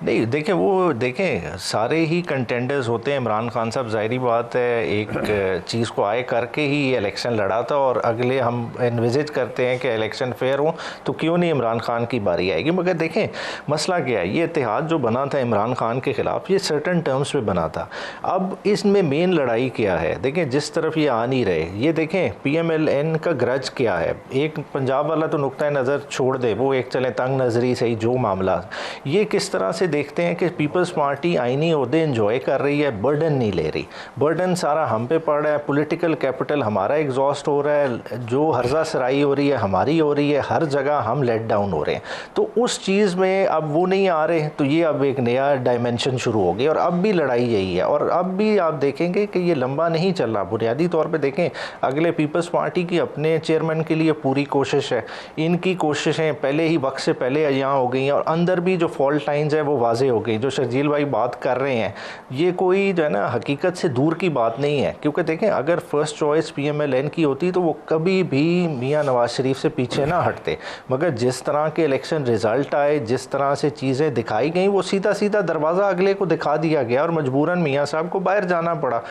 नहीं देखें, वो देखें सारे ही कंटेंडर्स होते हैं। इमरान खान साहब ज़ाहिरी बात है एक चीज़ को आए करके ही ये इलेक्शन लड़ा था, और अगले हम इन्विजिट करते हैं कि इलेक्शन फेयर हो तो क्यों नहीं इमरान खान की बारी आएगी। मगर देखें मसला क्या है, ये इत्तेहाद जो बना था इमरान खान के ख़िलाफ़ ये सर्टन टर्म्स पे बना था। अब इसमें मेन लड़ाई क्या है, देखें जिस तरफ ये आ नहीं रहे, ये देखें PMLN का ग्रज क्या है। एक पंजाब वाला तो नुक्ता नज़र छोड़ दे, वो एक चले तंग नज़री से ही जो मामला, ये किस तरह से देखते हैं कि पीपल्स पार्टी आइनी ओहदे इन्जॉय कर रही है, बर्डन नहीं ले रही। बर्डन सारा हम पे पड़ रहा है, पॉलिटिकल कैपिटल हमारा एग्जॉस्ट हो रहा है, जो हर्जा सराई हो रही है हमारी हो रही है, हर जगह हम लेट डाउन हो रहे हैं। तो उस चीज़ में अब वो नहीं आ रहे, तो ये अब एक नया डायमेंशन शुरू हो गया, और अब भी लड़ाई यही है। और अब भी आप देखेंगे कि ये लंबा नहीं चल रहा। बुनियादी तौर पर देखें, अगले पीपल्स पार्टी की अपने चेयरमैन के लिए पूरी कोशिश है, इनकी कोशिशें पहले ही वक्त से पहले यहाँ हो गई हैं, और अंदर भी जो फॉल्ट लाइंस है वो वाजे हो गई। जो शर्जील भाई बात कर रहे हैं ये कोई जो है ना हकीकत से दूर की बात नहीं है, क्योंकि देखें अगर फर्स्ट चॉइस PMLN की होती तो वो कभी भी मियां नवाज शरीफ से पीछे ना हटते। मगर जिस तरह के इलेक्शन रिजल्ट आए, जिस तरह से चीज़ें दिखाई गई, वो सीधा सीधा दरवाज़ा अगले को दिखा दिया गया और मजबूरन मियां साहब को बाहर जाना पड़ा।